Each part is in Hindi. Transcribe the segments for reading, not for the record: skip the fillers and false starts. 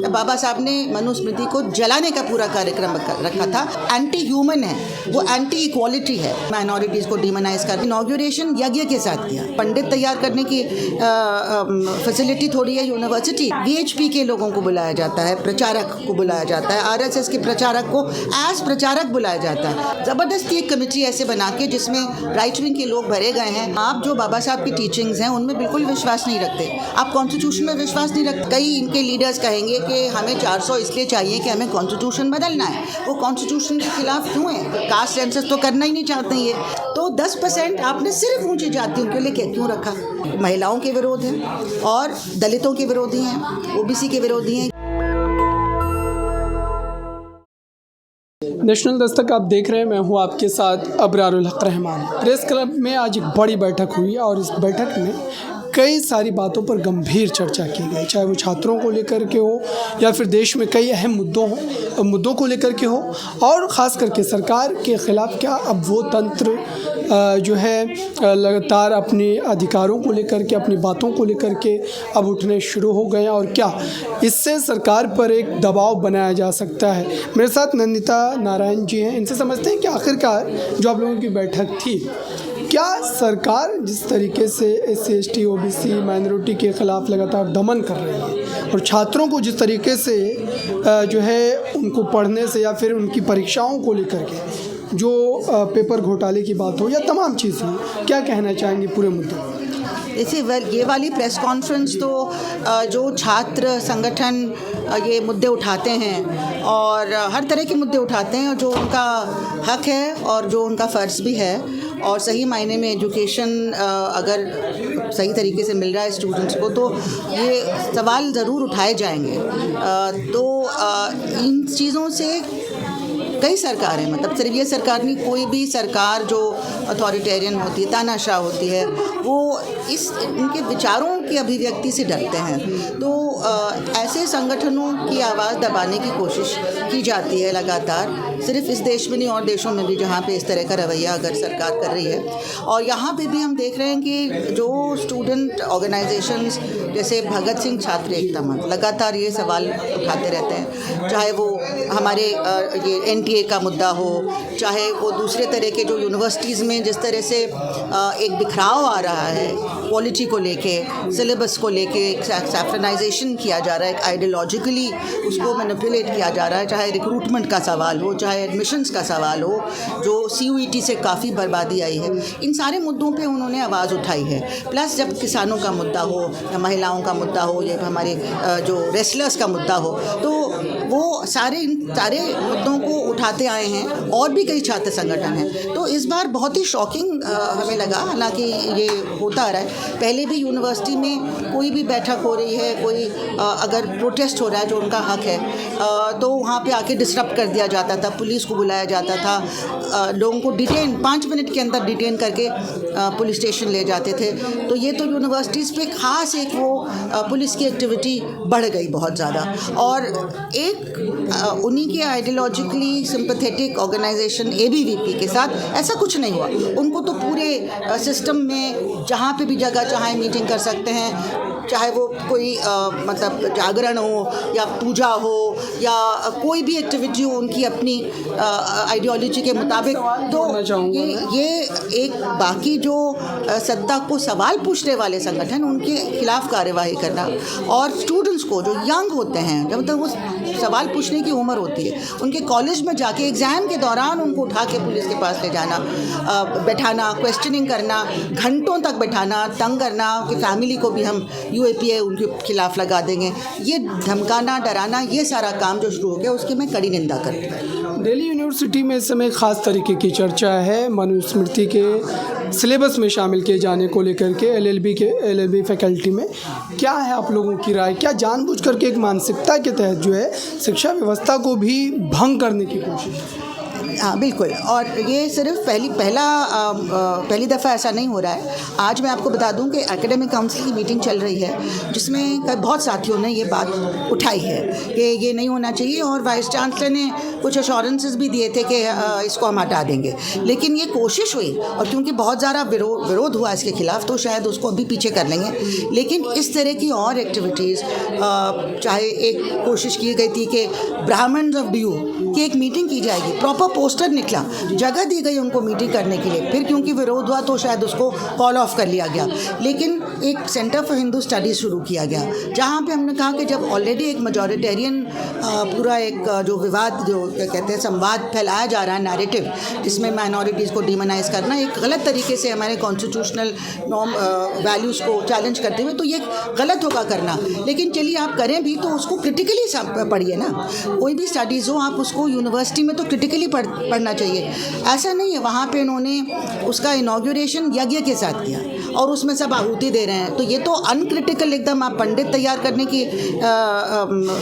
बाबा साहब ने मनुस्मृति को जलाने का पूरा कार्यक्रम रखा था। एंटी ह्यूमन है वो, एंटी इक्वालिटी है, माइनॉरिटीज़ को डिमोनाइज कर। इनॉग्रेशन यज्ञ के साथ किया। पंडित तैयार करने की फैसिलिटी थोड़ी है यूनिवर्सिटी। वीएचपी के लोगों को बुलाया जाता है, प्रचारक को बुलाया जाता है, आरएसएस के प्रचारक को एज प्रचारक बुलाया जाता है। ज़बरदस्ती एक कमेटी ऐसे बना के जिसमें राइट विंग के लोग भरे गए हैं। आप जो बाबा साहब की टीचिंग्स हैं उनमें बिल्कुल विश्वास नहीं रखते, आप कॉन्स्टिट्यूशन में विश्वास नहीं रखते। कई इनके लीडर्स कहेंगे कि हमें 400 इसलिए चाहिए कि हमें कॉन्स्टिट्यूशन बदलना है। वो कॉन्स्टिट्यूशन के खिलाफ क्यों है? कास्ट सेंसस तो करना ही नहीं चाहते ये। तो 10% आपने सिर्फ ऊंची जातियों के लिए क्यों रखा? महिलाओं के विरोध हैं और दलितों के विरोधी हैं, ओबीसी के विरोधी हैं। नेशनल दस्तक आप देख रहे हैं, मैं हूं आपके साथ अबरारुल हक रहमान। प्रेस क्लब में आज एक बड़ी बैठक हुई और इस बैठक में कई सारी बातों पर गंभीर चर्चा की गई, चाहे वो छात्रों को लेकर के हो या फिर देश में कई अहम मुद्दों को लेकर के हो, और ख़ास करके सरकार के ख़िलाफ़ क्या अब वो तंत्र जो है लगातार अपने अधिकारों को लेकर के, अपनी बातों को लेकर के अब उठने शुरू हो गए, और क्या इससे सरकार पर एक दबाव बनाया जा सकता है। मेरे साथ नंदिता नारायण जी हैं, इनसे समझते हैं कि आखिरकार जो आप लोगों की बैठक थी, क्या सरकार जिस तरीके से SC ST OBC माइनॉरिटी के ख़िलाफ़ लगातार दमन कर रही है और छात्रों को जिस तरीके से जो है उनको पढ़ने से या फिर उनकी परीक्षाओं को लेकर के जो पेपर घोटाले की बात हो या तमाम चीज़ हो, क्या कहना चाहेंगे पूरे मुद्दे पर? देखिए, ये वाली प्रेस कॉन्फ्रेंस तो जो छात्र संगठन ये मुद्दे उठाते हैं और हर तरह के मुद्दे उठाते हैं, जो उनका हक है और जो उनका फ़र्ज़ भी है, और सही मायने में एजुकेशन अगर सही तरीके से मिल रहा है स्टूडेंट्स को तो ये सवाल ज़रूर उठाए जाएंगे। तो इन चीज़ों से कई सरकारें, मतलब सिर्फ ये सरकार नहीं, कोई भी सरकार जो अथॉरिटेरियन होती है, तानाशाह होती है, वो इनके विचारों की अभिव्यक्ति से डरते हैं। तो ऐसे संगठनों की आवाज़ दबाने की कोशिश की जाती है लगातार, सिर्फ इस देश में नहीं और देशों में भी जहाँ पे इस तरह का रवैया अगर सरकार कर रही है। और यहाँ पे भी हम देख रहे हैं कि जो स्टूडेंट ऑर्गेनाइजेशंस जैसे भगत सिंह छात्र एकता मंच लगातार ये सवाल उठाते रहते हैं, चाहे वो हमारे ये NTA का मुद्दा हो, चाहे वो दूसरे तरह के जो यूनिवर्सिटीज़ में जिस तरह से एक बिखराव आ रहा है क्वालिटी को लेके, सिलेबस को लेके, सैफ्रनाइजेशन किया जा रहा है, आइडियोलॉजिकली उसको मैनिपुलेट किया जा रहा है, चाहे रिक्रूटमेंट का सवाल हो, चाहे एडमिशन्स का सवाल हो, जो CUET से काफ़ी बर्बादी आई है, इन सारे मुद्दों पे उन्होंने आवाज़ उठाई है। प्लस जब किसानों का मुद्दा हो या महिलाओं का मुद्दा हो या हमारे जो रेसलर्स का मुद्दा हो, तो वो सारे मुद्दों को उठाते आए हैं। और भी कई छात्र संगठन हैं। तो इस बार बहुत ही शॉकिंग हमें लगा, हालांकि ये होता आ रहा है। पहले भी यूनिवर्सिटी में कोई भी बैठक हो रही है, कोई अगर प्रोटेस्ट हो रहा है जो उनका हक है, तो वहाँ पे आके डिस्टर्ब कर दिया जाता था, पुलिस को बुलाया जाता था, लोगों को डिटेन 5 मिनट के अंदर डिटेन करके पुलिस स्टेशन ले जाते थे। तो ये तो यूनिवर्सिटीज़ पे ख़ास एक वो पुलिस की एक्टिविटी बढ़ गई बहुत ज़्यादा। और एक उन्हीं के आइडियोलॉजिकली सिंपैथेटिक ऑर्गेनाइजेशन ABVP के साथ ऐसा कुछ नहीं हुआ। उनको तो पूरे सिस्टम में जहाँ पे भी जगह चाहे मीटिंग कर सकते हैं, चाहे वो कोई मतलब जागरण हो या पूजा हो या कोई भी एक्टिविटी हो उनकी अपनी आइडियोलॉजी के मुताबिक। तो ये एक बाकी जो सत्ता को सवाल पूछने वाले संगठन, उनके खिलाफ कार्यवाही करना, और स्टूडेंट्स को जो यंग होते हैं, जब तक वो सवाल पूछने की उम्र होती है, उनके कॉलेज में जाके एग्ज़ाम के दौरान उनको उठा के पुलिस के पास ले जाना, बैठाना, क्वेश्चनिंग करना, घंटों तक बैठाना, तंग करना कि फैमिली को भी हम UAPA उनके खिलाफ लगा देंगे, ये धमकाना, डराना, ये सारा काम जो शुरू हो गया उसकी मैं कड़ी निंदा करती हूँ। दिल्ली यूनिवर्सिटी में इस समय ख़ास तरीके की चर्चा है मनुस्मृति के सिलेबस में शामिल किए जाने को लेकर के। LLB फैकल्टी में क्या है आप लोगों की राय? क्या जानबूझ करके एक मानसिकता के तहत जो है शिक्षा व्यवस्था को भी भंग करने की कोशिश? हाँ बिल्कुल, और ये सिर्फ पहली दफ़ा ऐसा नहीं हो रहा है। आज मैं आपको बता दूं कि एकेडमिक काउंसिल की मीटिंग चल रही है जिसमें बहुत साथियों ने ये बात उठाई है कि ये नहीं होना चाहिए, और वाइस चांसलर ने कुछ अश्योरेंसेस भी दिए थे कि इसको हम हटा देंगे। लेकिन ये कोशिश हुई, और क्योंकि बहुत ज़्यादा विरोध हुआ इसके खिलाफ, तो शायद उसको अभी पीछे कर लेंगे। लेकिन इस तरह की और एक्टिविटीज़, चाहे एक कोशिश की गई थी कि ब्राह्मण्स ऑफ डीयू की एक मीटिंग की जाएगी, प्रॉपर पोस्टर निकला, जगह दी गई उनको मीटिंग करने के लिए, फिर क्योंकि विरोध हुआ तो शायद उसको कॉल ऑफ कर लिया गया। लेकिन एक सेंटर फॉर हिंदू स्टडीज़ शुरू किया गया, जहाँ पे हमने कहा कि जब ऑलरेडी एक मेजॉरिटेरियन पूरा एक जो विवाद, जो क्या कहते हैं, संवाद फैलाया जा रहा है, नैरेटिव, जिसमें माइनॉरिटीज़ को डिमोनाइज करना एक गलत तरीके से हमारे कॉन्स्टिट्यूशनल नॉर्म वैल्यूज़ को चैलेंज करते हुए, तो ये गलत होगा करना। लेकिन चलिए आप करें भी तो उसको क्रिटिकली पढ़िए ना। कोई भी स्टडीज़ हो आप उसको यूनिवर्सिटी में तो क्रिटिकली पढ़ना चाहिए। ऐसा नहीं है, वहाँ पे इन्होंने उसका इनॉग्रेशन यज्ञ के साथ किया और उसमें सब आहुति दे रहे हैं, तो ये तो अनक्रिटिकल एकदम। आप पंडित तैयार करने की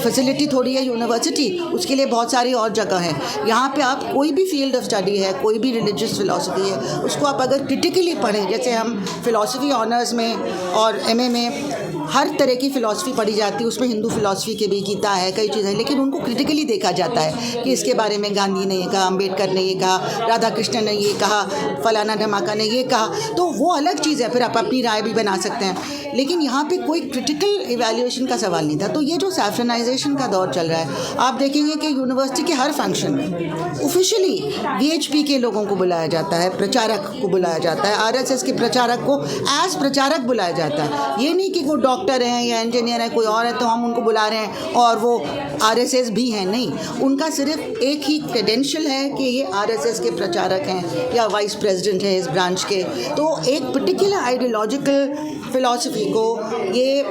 फैसिलिटी थोड़ी है यूनिवर्सिटी, उसके लिए बहुत सारी और जगह है। यहाँ पे आप कोई भी फील्ड ऑफ स्टडी है, कोई भी रिलीजियस फिलॉसफी है, उसको आप अगर क्रिटिकली पढ़ें, जैसे हम फिलॉसफी ऑनर्स में और एमए में हर तरह की फ़िलासफ़ी पढ़ी जाती है, उसमें हिंदू फिलॉसफी के भी गीता है, कई चीज़ें, लेकिन उनको क्रिटिकली देखा जाता है कि इसके बारे में गांधी ने ये कहा, अम्बेडकर ने ये कहा, राधा कृष्ण ने ये कहा, फलाना धमाका ने ये कहा, तो वो अलग चीज़ है, फिर आप अपनी राय भी बना सकते हैं। लेकिन यहाँ पे कोई क्रिटिकल इवैल्यूएशन का सवाल नहीं था। तो ये जो सैफ्रनाइजेशन का दौर चल रहा है, आप देखेंगे कि यूनिवर्सिटी के हर फंक्शन में ऑफिशियली वीएचपी के लोगों को बुलाया जाता है, प्रचारक को बुलाया जाता है, आरएसएस के प्रचारक को एज प्रचारक बुलाया जाता है। ये नहीं कि वो डॉक्टर हैं या इंजीनियर है, कोई और है तो हम उनको बुला रहे हैं और वो आरएसएस भी हैं, नहीं। उनका सिर्फ एक ही क्रेडेंशियल है कि ये आरएसएस के प्रचारक हैं या वाइस प्रेसिडेंट हैं इस ब्रांच के। तो एक पर्टिकुलर आइडियोलॉजिकल फिलॉसफी को ये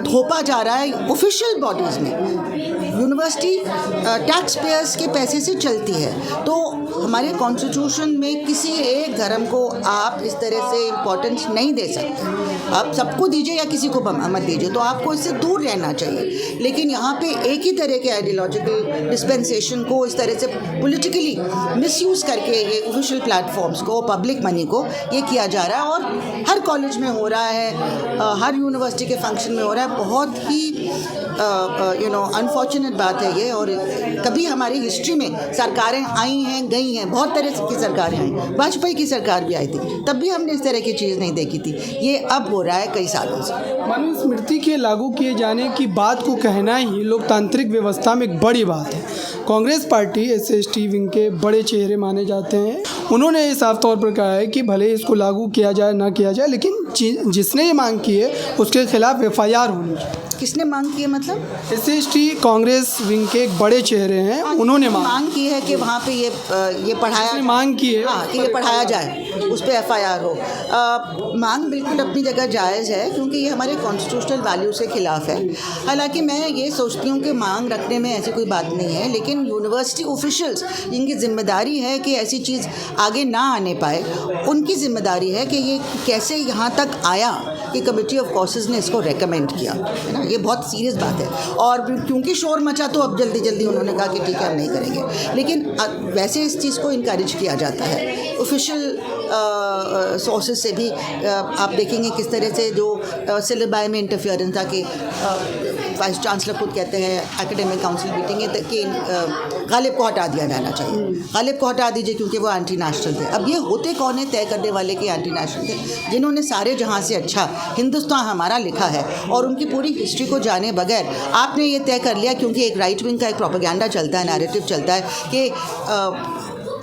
थोपा जा रहा है ऑफिशियल बॉडीज़ में। यूनिवर्सिटी टैक्स पेयर्स के पैसे से चलती है, तो हमारे कॉन्स्टिट्यूशन में किसी एक धर्म को आप इस तरह से इम्पोर्टेंस नहीं दे सकते। आप सबको दीजिए या किसी को मत दीजिए, तो आपको इससे दूर रहना चाहिए। लेकिन यहाँ पे एक ही तरह के आइडियोलॉजिकल डिस्पेंसेशन को इस तरह से पॉलिटिकली मिसयूज़ करके ये ऑफिशियल प्लेटफॉर्म्स को, पब्लिक मनी को ये किया जा रहा है, और हर कॉलेज में हो रहा है, हर यूनिवर्सिटी के फंक्शन में हो रहा है। बहुत ही अनफॉर्चुनेट बात है ये। और कभी हमारी हिस्ट्री में सरकारें आई हैं, गई हैं, बहुत तरह की सरकारें आई, वाजपेयी की सरकार भी आई थी, तब भी हमने इस तरह की चीज़ नहीं देखी थी। ये अब हो रहा है कई सालों से। मनुस्मृति के लागू किए जाने की बात को कहना ही लोकतांत्रिक व्यवस्था में एक बड़ी बात है। कांग्रेस पार्टी SC/ST विंग के बड़े चेहरे माने जाते हैं। उन्होंने ये साफ तौर पर कहा है कि भले इसको लागू किया जाए ना किया जाए, लेकिन जिसने ये मांग की है उसके खिलाफ FIR होनी चाहिए। किसने मांग की है मतलब? SC/ST कांग्रेस विंग के एक बड़े चेहरे हैं, उन्होंने मांग की है कि वहाँ पे ये पढ़ाया, मांग की है, हाँ, कि ये पढ़ाया जाए, उस पर FIR हो। मांग बिल्कुल अपनी जगह जायज़ है, क्योंकि ये हमारे कॉन्स्टिट्यूशनल वैल्यू से खिलाफ है। हालांकि मैं ये सोचती हूँ कि मांग रखने में ऐसी कोई बात नहीं है, लेकिन यूनिवर्सिटी ऑफिशियल्स, जिनकी जिम्मेदारी है कि ऐसी चीज़ आगे ना आने पाए, उनकी जिम्मेदारी है कि ये कैसे यहाँ तक आया कि कमेटी ऑफ कॉसेज ने इसको रेकमेंड किया, है ना। ये बहुत सीरियस बात है, और क्योंकि शोर मचा तो अब जल्दी जल्दी उन्होंने कहा कि ठीक है हम नहीं करेंगे। लेकिन वैसे इस चीज़ को इनकरेज किया जाता है ऑफिशियल सोर्सेज से भी। आप देखेंगे किस तरह से जो सिलेबाई में इंटरफियरेंस था, कि वाइस चांसलर खुद कहते हैं एकेडमिक काउंसिल मीटिंग है कि गालिब को हटा दिया जाना चाहिए, गालिब को हटा दीजिए क्योंकि वो एंटी नेशनल थे। अब ये होते कौन है तय करने वाले कि एंटी नेशनल थे? जिन्होंने सारे जहाँ से अच्छा हिंदुस्तान हमारा लिखा है, और उनकी पूरी हिस्ट्री को जाने बगैर आपने ये तय कर लिया, क्योंकि एक राइट विंग का एक प्रोपेगेंडा चलता है, नैरेटिव चलता है कि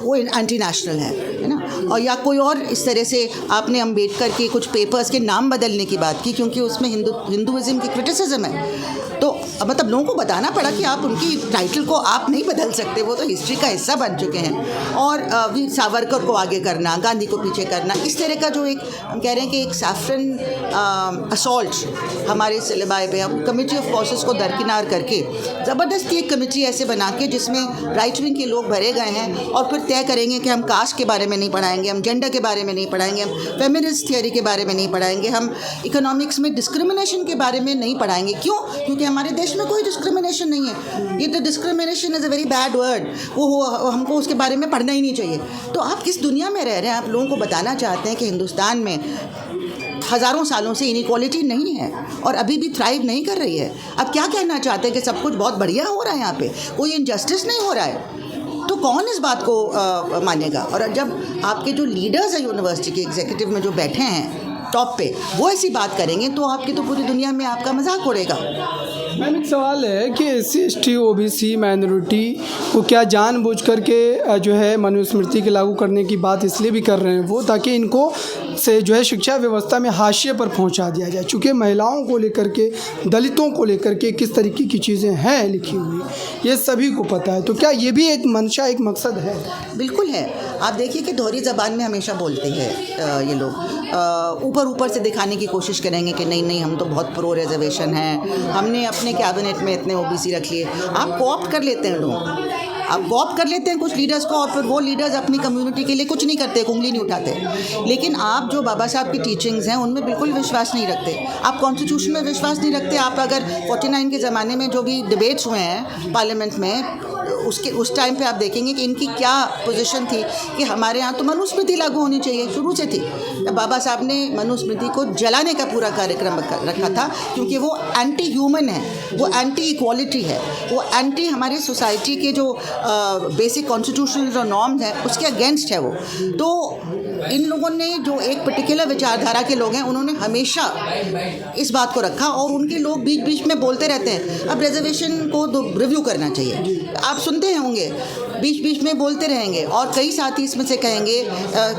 वो एंटी नेशनल है ना। और या कोई और इस तरह से आपने अम्बेडकर के कुछ पेपर्स के नाम बदलने की बात की क्योंकि उसमें हिंदुइज्म की क्रिटिसिज्म है। तो मतलब लोगों को बताना पड़ा कि आप उनकी टाइटल को आप नहीं बदल सकते, वो तो हिस्ट्री का हिस्सा बन चुके हैं। और वीर सावरकर को आगे करना, गांधी को पीछे करना, इस तरह का जो एक हम कह रहे हैं कि एक सैफ्रन असॉल्ट हमारे सिलेबाई पे, हम कमेटी ऑफ कॉसेज को दरकिनार करके ज़बरदस्ती एक कमेटी ऐसे बना के जिसमें राइट विंग के लोग भरे गए हैं, और फिर तय तय करेंगे कि हम कास्ट के बारे में नहीं पढ़ाएंगे, हम जेंडर के बारे में नहीं पढ़ाएंगे, हम फेमिनिस्ट थियरी के बारे में नहीं पढ़ाएंगे, हम इकोनॉमिक्स में डिस्क्रिमिनेशन के बारे में नहीं पढ़ाएंगे। क्यों? क्योंकि हमारे देश में कोई डिस्क्रिमिनेशन नहीं है। ये तो discrimination is a very bad word, वो हमको उसके बारे में पढ़ना ही नहीं चाहिए। तो आप किस दुनिया में रह रहे हैं? आप लोगों को बताना चाहते हैं कि हिंदुस्तान में हज़ारों सालों से इनइक्वालिटी नहीं है और अभी भी थ्राइव नहीं कर रही है। आप क्या कहना चाहते हैं कि सब कुछ बहुत बढ़िया हो रहा है, यहाँ पे कोई इनजस्टिस नहीं हो रहा है? तो कौन इस बात को मानेगा? और जब आपके जो लीडर्स हैं यूनिवर्सिटी के एग्जीक्यूटिव में जो बैठे हैं टॉप पे, वो ऐसी बात करेंगे तो आपकी तो पूरी दुनिया में आपका मजाक उड़ेगा। मैम एक सवाल है कि SC/ST OBC माइनॉरिटी को क्या जानबूझ करके जो है मनुस्मृति के लागू करने की बात इसलिए भी कर रहे हैं वो, ताकि इनको से जो है शिक्षा व्यवस्था में हाशिए पर पहुंचा दिया जाए। चूँकि महिलाओं को लेकर के, दलितों को लेकर के किस तरीके की चीज़ें हैं लिखी हुई, ये सभी को पता है। तो क्या ये भी एक मंशा, एक मकसद है? बिल्कुल है। आप देखिए कि दोहरी ज़बान में हमेशा बोलते हैं ये लोग, ऊपर से दिखाने की कोशिश करेंगे कि नहीं हम तो बहुत प्रो रिजर्वेशन हैं, हमने अपने कैबिनेट में इतने OBC रख लिए। आप कोऑप्ट कर लेते हैं लोग, आप कॉप कर लेते हैं कुछ लीडर्स को और फिर वो लीडर्स अपनी कम्युनिटी के लिए कुछ नहीं करते, उंगली नहीं उठाते। लेकिन आप जो बाबा साहब की टीचिंग्स हैं उनमें बिल्कुल विश्वास नहीं रखते, आप कॉन्स्टिट्यूशन में विश्वास नहीं रखते। आप अगर 49 के ज़माने में जो भी डिबेट्स हुए हैं पार्लियामेंट में, उस टाइम पे आप देखेंगे कि इनकी क्या पोजीशन थी कि हमारे यहाँ तो मनुस्मृति लागू होनी चाहिए, शुरू से थी। बाबा साहब ने मनुस्मृति को जलाने का पूरा कार्यक्रम रखा था, क्योंकि वो एंटी ह्यूमन है, वो एंटी इक्वालिटी है, वो एंटी हमारी सोसाइटी के जो बेसिक कॉन्स्टिट्यूशनल जो नॉर्म्स हैं उसके अगेंस्ट है वो। तो इन लोगों ने जो एक पर्टिकुलर विचारधारा के लोग हैं उन्होंने हमेशा इस बात को रखा, और उनके लोग बीच बीच में बोलते रहते हैं अब रिजर्वेशन को रिव्यू करना चाहिए। आप सुनते हैं होंगे, बीच बीच में बोलते रहेंगे, और कई साथी इसमें से कहेंगे,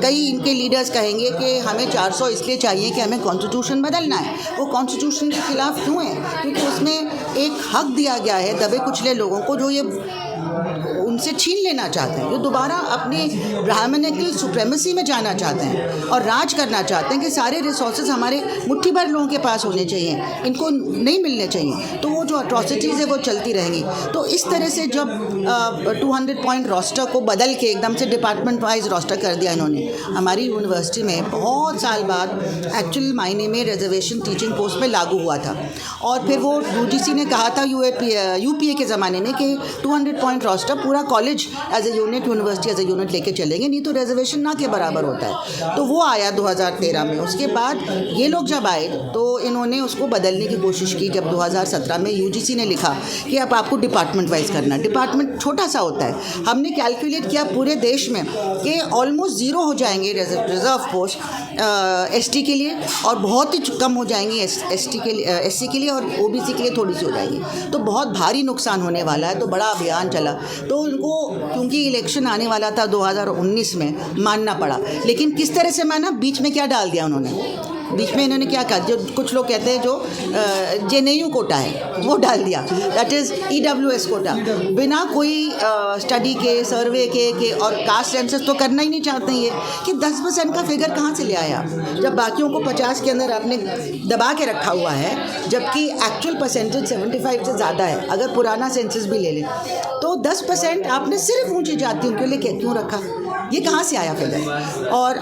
कई इनके लीडर्स कहेंगे कि हमें 400 इसलिए चाहिए कि हमें कॉन्स्टिट्यूशन बदलना है। वो कॉन्स्टिट्यूशन के खिलाफ क्यों है? क्योंकि उसमें एक हक दिया गया है दबे कुचले लोगों को, जो ये उनसे छीन लेना चाहते हैं, जो दोबारा अपनी ब्राह्मणिकल सुप्रेमेसी में जाना चाहते हैं और राज करना चाहते हैं कि सारे रिसोर्सेज हमारे मुट्ठी भर लोगों के पास होने चाहिए, इनको नहीं मिलने चाहिए। तो वो जो अट्रॉसिटीज़ है वो चलती रहेंगी। तो इस तरह से जब 200 पॉइंट रोस्टर को बदल के एकदम से डिपार्टमेंट वाइज रोस्टर कर दिया इन्होंने, हमारी यूनिवर्सिटी में बहुत साल बाद एक्चुअल मायने में रिजर्वेशन टीचिंग पोस्ट में लागू हुआ था। और फिर वो UGC ने कहा था UPA के ज़माने में कि 200 पॉइंट रोस्टर पूरा college as a unit, university as a unit लेके चलेंगे, नहीं तो रिजर्वेशन ना के बराबर होता है। तो वो आया 2013 में। उसके बाद ये लोग जब आए तो इन्होंने उसको बदलने की कोशिश की। जब 2017 में UGC ने लिखा कि अब आपको डिपार्टमेंट वाइज करना है, डिपार्टमेंट छोटा सा होता है, हमने कैलकुलेट किया पूरे देश में कि ऑलमोस्ट ज़ीरो हो जाएंगे रिजर्व पोस्ट ST के लिए, और बहुत ही कम हो जाएंगी SC के लिए, और OBC के लिए थोड़ी सी हो जाएगी। तो बहुत भारी नुकसान होने वाला है। तो बड़ा अभियान चला। तो उनको क्योंकि इलेक्शन आने वाला था 2019 में, मानना पड़ा। लेकिन किस तरह से माना? बीच में क्या डाल दिया उन्होंने? बीच में इन्होंने क्या कहा, जो कुछ लोग कहते हैं जो JNU कोटा है वो डाल दिया, दैट इज़ EWS कोटा, बिना कोई स्टडी के, सर्वे के और कास्ट सेंसस तो करना ही नहीं चाहते हैं। ये कि 10% का फिगर कहाँ से ले आया, जब बाकियों को 50 के अंदर आपने दबा के रखा हुआ है, जबकि एक्चुअल परसेंटेज 75 से ज़्यादा है। अगर पुराना सेंसस भी ले लें तो 10% आपने सिर्फ ऊंची जातियों के लिए क्यों रखा? ये कहाँ से आया फिगर? और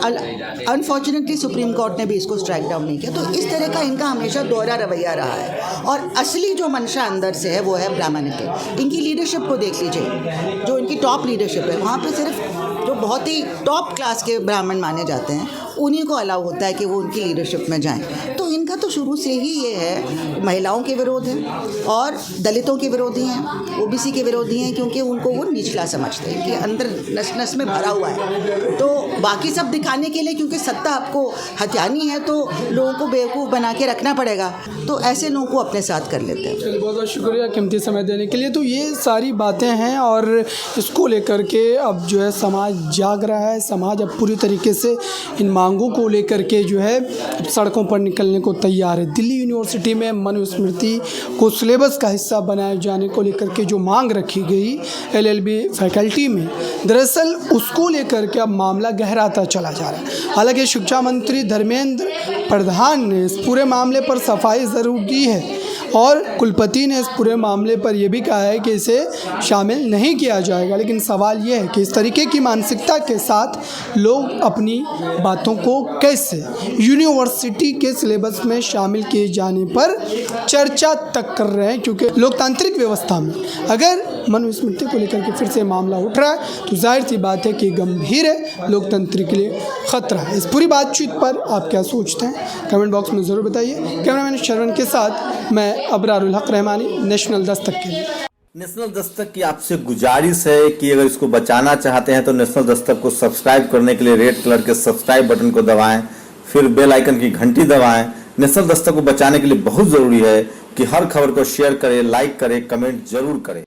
अनफॉर्चुनेटली सुप्रीम कोर्ट ने भी इसको स्ट्राइक डाउन नहीं किया। तो इस तरह का इनका हमेशा दोहरा रवैया रहा है, और असली जो मंशा अंदर से है वो है ब्राह्मणिकल। इनकी लीडरशिप को देख लीजिए, जो इनकी टॉप लीडरशिप है, वहाँ पे सिर्फ जो बहुत ही टॉप क्लास के ब्राह्मण माने जाते हैं उन्हीं को अलाउ होता है कि वो उनकी लीडरशिप में जाएं। तो इनका तो शुरू से ही ये है, महिलाओं के विरोध है और दलितों के विरोधी हैं, OBC के विरोधी हैं, क्योंकि उनको वो निचला समझते हैं कि अंदर नस नस में भरा हुआ है। तो बाकी सब दिखाने के लिए, क्योंकि सत्ता आपको हथियानी है, तो लोगों को बेवकूफ़ बना के रखना पड़ेगा, तो ऐसे लोगों को अपने साथ कर लेते हैं। चलिए, बहुत बहुत शुक्रिया कीमती समय देने के लिए। तो ये सारी बातें हैं, और इसको लेकर के अब जो है समाज जाग रहा है। समाज अब पूरी तरीके से इन मांगों को लेकर के जो है सड़कों पर निकलने को तैयार है। दिल्ली यूनिवर्सिटी में मनुस्मृति को सिलेबस का हिस्सा बनाए जाने को लेकर के जो मांग रखी गई LLB फैकल्टी में, दरअसल उसको लेकर के अब मामला गहराता चला जा रहा है। हालांकि शिक्षा मंत्री धर्मेंद्र प्रधान ने इस पूरे मामले पर सफाई ज़रूर दी है। और कुलपति ने इस पूरे मामले पर यह भी कहा है कि इसे शामिल नहीं किया जाएगा। लेकिन सवाल यह है कि इस तरीके की मानसिकता के साथ लोग अपनी बातों को कैसे यूनिवर्सिटी के सिलेबस में शामिल किए जाने पर चर्चा तक कर रहे हैं, क्योंकि लोकतांत्रिक व्यवस्था में अगर मनुस्मृति को लेकर के फिर से मामला उठ रहा है तो जाहिर सी बात है कि गंभीर है, लोकतंत्र के लिए खतरा है। इस पूरी बातचीत पर आप क्या सोचते हैं कमेंट बॉक्स में ज़रूर बताइए। कैमरामैन शरवण के साथ मैं अबरारुल हक रहमानी, नेशनल दस्तक के लिए। नेशनल दस्तक की आपसे गुजारिश है कि अगर इसको बचाना चाहते हैं तो नेशनल दस्तक को सब्सक्राइब करने के लिए रेड कलर के सब्सक्राइब बटन को दबाएं, फिर बेल आइकन की घंटी दबाएं। नेशनल दस्तक को बचाने के लिए बहुत ज़रूरी है कि हर खबर को शेयर करें, लाइक करें, कमेंट जरूर करें।